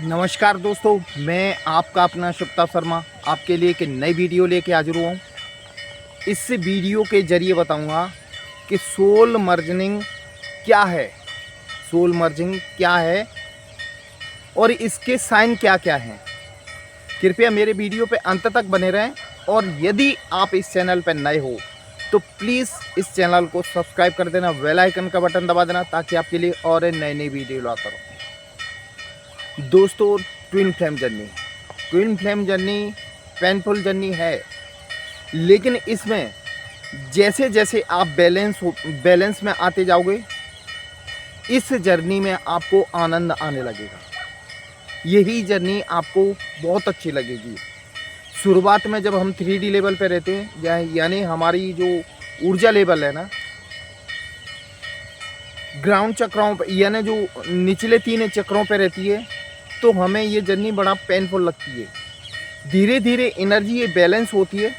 नमस्कार दोस्तों, मैं आपका अपना शुभता शर्मा आपके लिए एक नई वीडियो लेके हाजिर हुआ हूँ। इस वीडियो के ज़रिए बताऊँगा कि सोल मर्जनिंग क्या है, सोल मर्जिंग क्या है और इसके साइन क्या क्या हैं। कृपया मेरे वीडियो पे अंत तक बने रहें और यदि आप इस चैनल पर नए हो तो प्लीज़ इस चैनल को सब्सक्राइब कर देना, बेल आइकन का बटन दबा देना ताकि आपके लिए और नई नई वीडियो लाता रहूँ। दोस्तों, twin flame journey painful journey है, लेकिन इसमें जैसे जैसे आप बैलेंस में आते जाओगे, इस जर्नी में आपको आनंद आने लगेगा। यही जर्नी आपको बहुत अच्छी लगेगी। शुरुआत में जब हम 3D लेवल पे रहते हैं, यानी हमारी जो ऊर्जा लेवल है ना, ग्राउंड चक्रों पे यानी जो निचले 3 चक्रों पे रहती है, तो हमें ये जर्नी बड़ा पेनफुल लगती है। धीरे धीरे एनर्जी ये बैलेंस होती है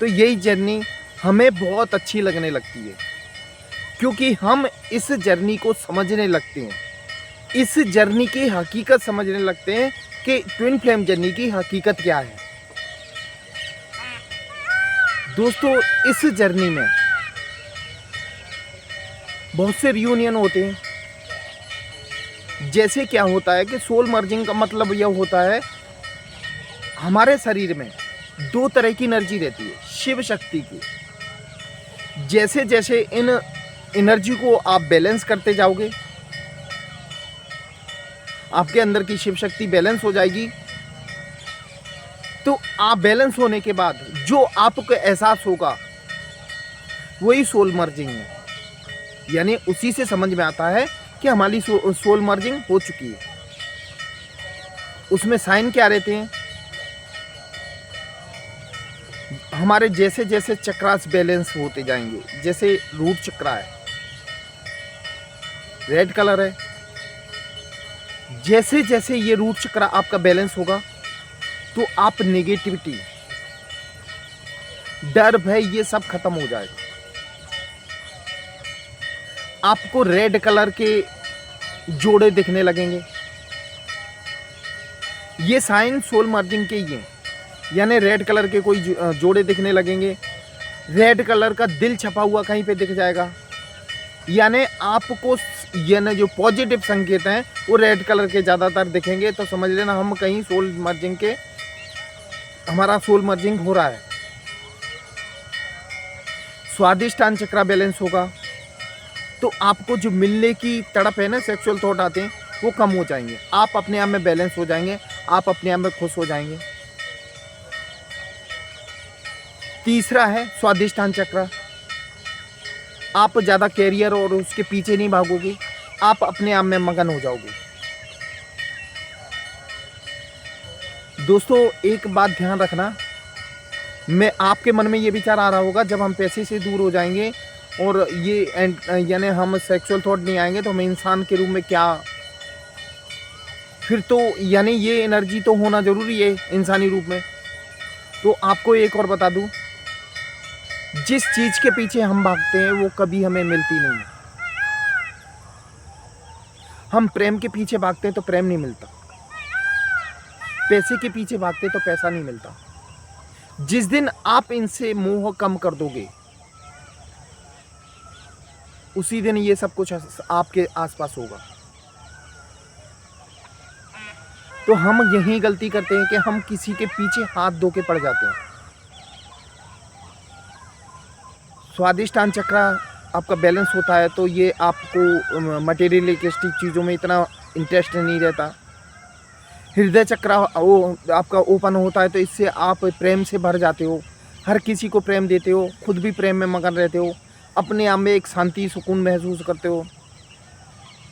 तो यही जर्नी हमें बहुत अच्छी लगने लगती है, क्योंकि हम इस जर्नी को समझने लगते हैं, इस जर्नी की हकीकत समझने लगते हैं कि ट्विन फ्लेम जर्नी की हकीकत क्या है। दोस्तों, इस जर्नी में बहुत से रियूनियन होते हैं। जैसे क्या होता है कि सोल मर्जिंग का मतलब यह होता है, हमारे शरीर में 2 तरह की एनर्जी रहती है, शिव शक्ति की। जैसे जैसे इन एनर्जी को आप बैलेंस करते जाओगे, आपके अंदर की शिव शक्ति बैलेंस हो जाएगी। तो आप बैलेंस होने के बाद जो आपको एहसास होगा वही सोल मर्जिंग है, यानी उसी से समझ में आता है कि हमारी सोल मर्जिंग हो चुकी है। उसमें साइन क्या रहते हैं, हमारे जैसे जैसे चक्रास बैलेंस होते जाएंगे, जैसे रूट चक्रा है, रेड कलर है, जैसे जैसे ये रूट चक्रा आपका बैलेंस होगा तो आप नेगेटिविटी, डर, भय, ये सब खत्म हो जाएगा। आपको रेड कलर के जोड़े दिखने लगेंगे। ये साइन सोल मर्जिंग के ही हैं, यानी रेड कलर के कोई जोड़े दिखने लगेंगे। रेड कलर का दिल छपा हुआ कहीं पे दिख जाएगा, यानी आपको यानी जो पॉजिटिव संकेत हैं वो रेड कलर के ज़्यादातर दिखेंगे। तो समझ लेना हम कहीं हमारा सोल मर्जिंग हो रहा है। स्वादिष्टान चक्रा बैलेंस होगा तो आपको जो मिलने की तड़प है ना, सेक्सुअल थॉट आते हैं, वो कम हो जाएंगे। आप अपने आप में बैलेंस हो जाएंगे, आप अपने आप में खुश हो जाएंगे। तीसरा है स्वादिष्टान चक्र। आप ज़्यादा कैरियर और उसके पीछे नहीं भागोगे, आप अपने आप में मगन हो जाओगे। दोस्तों, एक बात ध्यान रखना, मैं आपके मन में ये विचार आ रहा होगा, जब हम पैसे से दूर हो जाएंगे और ये यानी हम सेक्सुअल थॉट नहीं आएंगे तो हम इंसान के रूप में क्या, फिर तो यानी ये एनर्जी तो होना ज़रूरी है इंसानी रूप में। तो आपको एक और बता दूं, जिस चीज़ के पीछे हम भागते हैं वो कभी हमें मिलती नहीं है। हम प्रेम के पीछे भागते हैं तो प्रेम नहीं मिलता, पैसे के पीछे भागते तो पैसा नहीं मिलता। जिस दिन आप इनसे मोह कम कर दोगे, उसी दिन ये सब कुछ आपके आसपास होगा। तो हम यही गलती करते हैं कि हम किसी के पीछे हाथ धो के पड़ जाते हैं। स्वादिष्टान चक्र आपका बैलेंस होता है तो ये आपको मटेरियलिस्टिक चीज़ों में इतना इंटरेस्ट नहीं रहता। हृदय चक्र वो आपका ओपन होता है तो इससे आप प्रेम से भर जाते हो, हर किसी को प्रेम देते हो, खुद भी प्रेम में मगन रहते हो, अपने आप में एक शांति सुकून महसूस करते हो।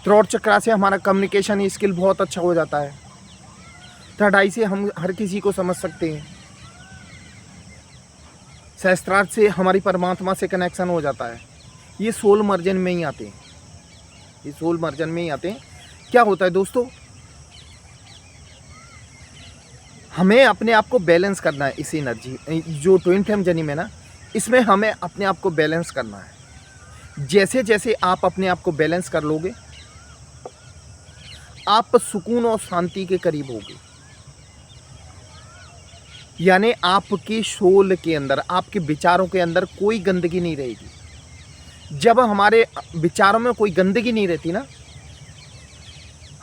थ्रोट चक्र से हमारा कम्युनिकेशन स्किल बहुत अच्छा हो जाता है। थर्ड आई से हम हर किसी को समझ सकते हैं। सहस्त्रार्थ से हमारी परमात्मा से कनेक्शन हो जाता है। ये सोल मर्जन में ही आते हैं, ये सोल मर्जन में ही आते हैं। क्या होता है दोस्तों, हमें अपने आप को बैलेंस करना है। इस एनर्जी जो ट्विन फ्लेम जर्नी में ना, इसमें हमें अपने आप को बैलेंस करना है। जैसे जैसे आप अपने आप को बैलेंस कर लोगे, आप सुकून और शांति के करीब होगे। यानी आपके सोल के अंदर, आपके विचारों के अंदर कोई गंदगी नहीं रहेगी। जब हमारे विचारों में कोई गंदगी नहीं रहती ना,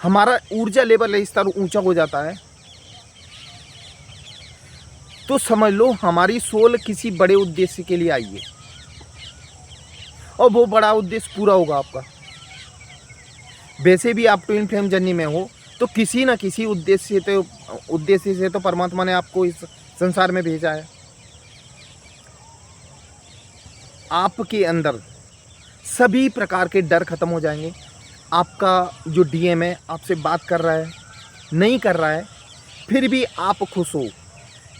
हमारा ऊर्जा लेवल स्तर ऊंचा हो जाता है, तो समझ लो हमारी सोल किसी बड़े उद्देश्य के लिए आई है और वो बड़ा उद्देश्य पूरा होगा आपका। वैसे भी आप ट्विन फ्लेम जर्नी में हो तो किसी न किसी उद्देश्य से तो परमात्मा ने आपको इस संसार में भेजा है। आपके अंदर सभी प्रकार के डर खत्म हो जाएंगे। आपका जो डीएम है आपसे बात कर रहा है, नहीं कर रहा है, फिर भी आप खुश हो,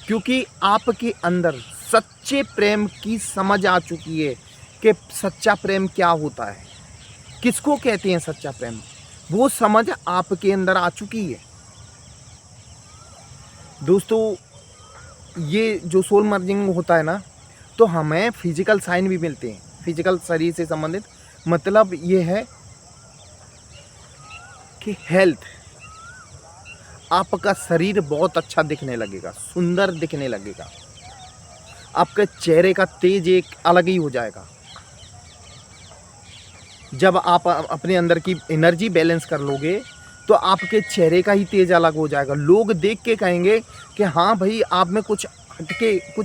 क्योंकि आपके अंदर सच्चे प्रेम की समझ आ चुकी है कि सच्चा प्रेम क्या होता है, किसको कहते हैं सच्चा प्रेम। वो समझ आपके अंदर आ चुकी है। दोस्तों, ये जो सोल मर्जिंग होता है ना, तो हमें फिजिकल साइन भी मिलते हैं, फिजिकल शरीर से संबंधित। मतलब ये है कि हेल्थ, आपका शरीर बहुत अच्छा दिखने लगेगा, सुंदर दिखने लगेगा, आपके चेहरे का तेज एक अलग ही हो जाएगा। जब आप अपने अंदर की एनर्जी बैलेंस कर लोगे तो आपके चेहरे का ही तेज अलग हो जाएगा। लोग देख के कहेंगे कि हाँ भाई, आप में कुछ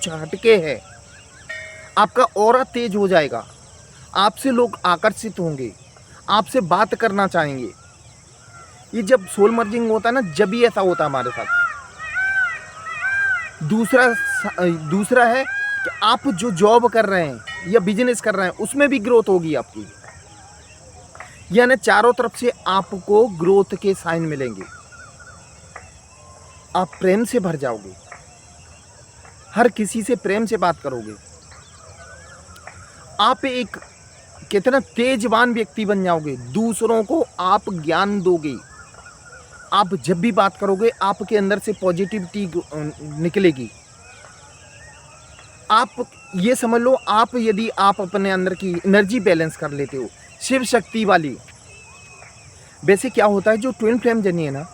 हटके है। आपका ऑरा तेज हो जाएगा, आपसे लोग आकर्षित होंगे, आपसे बात करना चाहेंगे। ये जब सोल मर्जिंग होता है ना, जब भी ऐसा होता है हमारे साथ। दूसरा है कि आप जो जॉब कर रहे हैं या बिजनेस कर रहे हैं उसमें भी ग्रोथ होगी आपकी। यानी चारों तरफ से आपको ग्रोथ के साइन मिलेंगे। आप प्रेम से भर जाओगे, हर किसी से प्रेम से बात करोगे। आप एक कितना तेजवान व्यक्ति बन जाओगे, दूसरों को आप ज्ञान दोगे। आप जब भी बात करोगे आपके अंदर से पॉजिटिविटी निकलेगी। आप ये समझ लो, यदि आप अपने अंदर की एनर्जी बैलेंस कर लेते हो, शिव शक्ति वाली। वैसे क्या होता है, जो ट्विन फ्लेम जर्नी है ना,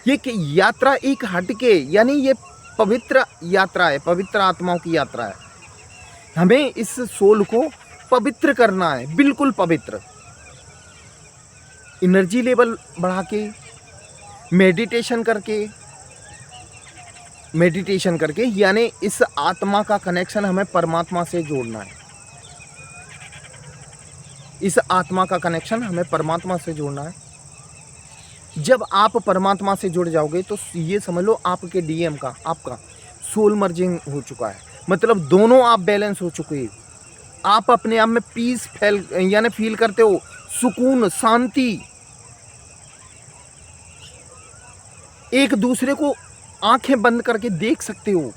ये यात्रा एक हटके, यानी ये पवित्र यात्रा है, पवित्र आत्माओं की यात्रा है। हमें इस सोल को पवित्र करना है, बिल्कुल पवित्र। एनर्जी लेवल बढ़ा के, मेडिटेशन करके यानी इस आत्मा का कनेक्शन हमें परमात्मा से जोड़ना है। इस आत्मा का कनेक्शन हमें परमात्मा से जोड़ना है। जब आप परमात्मा से जुड़ जाओगे तो ये समझ लो आपके डीएम का, आपका सोल मर्जिंग हो चुका है। मतलब दोनों आप बैलेंस हो चुके हैं। आप अपने आप में पीस यानी फील करते हो, सुकून, शांति। एक दूसरे को आंखें बंद करके देख सकते हो,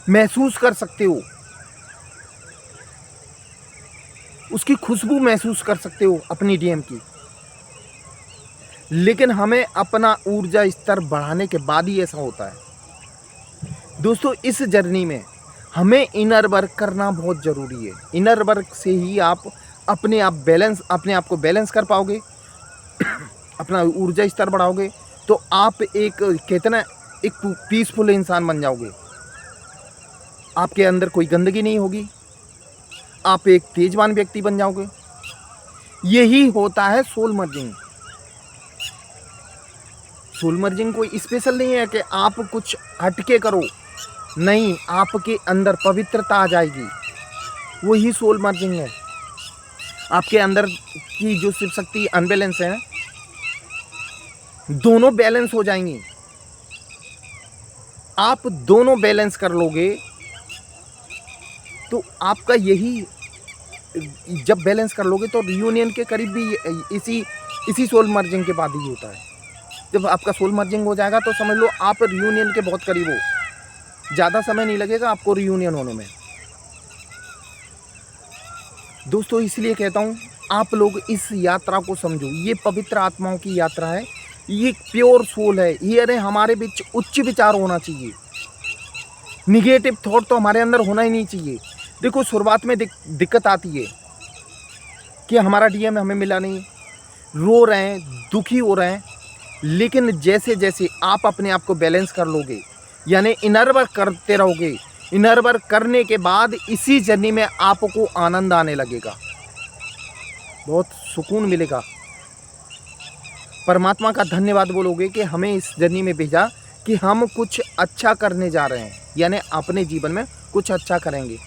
महसूस कर सकते हो, उसकी खुशबू महसूस कर सकते हो अपनी डीएम की। लेकिन हमें अपना ऊर्जा स्तर बढ़ाने के बाद ही ऐसा होता है। दोस्तों, इस जर्नी में हमें इनर वर्क करना बहुत ज़रूरी है। इनर वर्क से ही आप अपने आप को बैलेंस कर पाओगे, अपना ऊर्जा स्तर बढ़ाओगे, तो आप एक पीसफुल इंसान बन जाओगे। आपके अंदर कोई गंदगी नहीं होगी, आप एक तेजवान व्यक्ति बन जाओगे। यही होता है सोल मर्जिंग। सोल मर्जिंग कोई स्पेशल नहीं है कि आप कुछ हटके करो, नहीं, आपके अंदर पवित्रता आ जाएगी, वही सोल मर्जिंग है। आपके अंदर की जो शिव शक्ति अनबैलेंस है, दोनों बैलेंस हो जाएंगी। आप दोनों बैलेंस कर लोगे तो आपका यही, जब बैलेंस कर लोगे तो रियूनियन के करीब भी इसी सोल मर्जिंग के बाद ही होता है। जब आपका सोल मर्जिंग हो जाएगा तो समझ लो आप रियूनियन के बहुत करीब हो। ज़्यादा समय नहीं लगेगा आपको रियूनियन होने में। दोस्तों, इसलिए कहता हूँ आप लोग इस यात्रा को समझो। ये पवित्र आत्माओं की यात्रा है, ये प्योर सोल है। ये अरे हमारे बीच उच्च विचार होना चाहिए, निगेटिव थॉट तो हमारे अंदर होना ही नहीं चाहिए। देखो, शुरुआत में दिक्कत आती है कि हमारा डीएम हमें मिला नहीं, रो रहे हैं, दुखी हो रहे हैं, लेकिन जैसे जैसे आप अपने आप को बैलेंस कर लोगे, यानी इनर वर्क करते रहोगे, इनर वर्क करने के बाद इसी जर्नी में आपको आनंद आने लगेगा, बहुत सुकून मिलेगा। परमात्मा का धन्यवाद बोलोगे कि हमें इस जर्नी में भेजा कि हम कुछ अच्छा करने जा रहे हैं, यानी अपने जीवन में कुछ अच्छा करेंगे।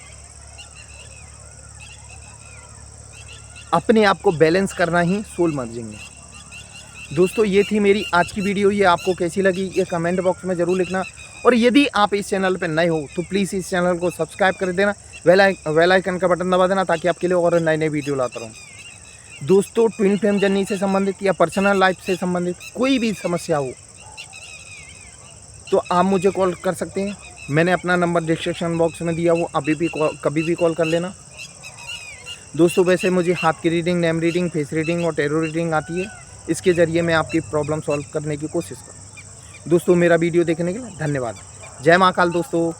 अपने आप को बैलेंस करना ही सोल मर्जिंग है। दोस्तों ये थी मेरी आज की वीडियो, ये आपको कैसी लगी ये कमेंट बॉक्स में ज़रूर लिखना। और यदि आप इस चैनल पर नए हो तो प्लीज़ इस चैनल को सब्सक्राइब कर देना, बेल आइकन का बटन दबा देना, ताकि आपके लिए और नए नए वीडियो लाता रहूँ। दोस्तों ट्विन फ्लेम जर्नी से संबंधित या पर्सनल लाइफ से संबंधित कोई भी समस्या हो तो आप मुझे कॉल कर सकते हैं। मैंने अपना नंबर डिस्क्रिप्शन बॉक्स में दिया, वो अभी भी कभी भी कॉल कर लेना। दोस्तों वैसे मुझे हाथ की reading, name reading, face reading और टैरो रीडिंग आती है। इसके ज़रिए मैं आपकी प्रॉब्लम सॉल्व करने की कोशिश करूँ। दोस्तों मेरा वीडियो देखने के लिए धन्यवाद। जय महाकाल दोस्तों।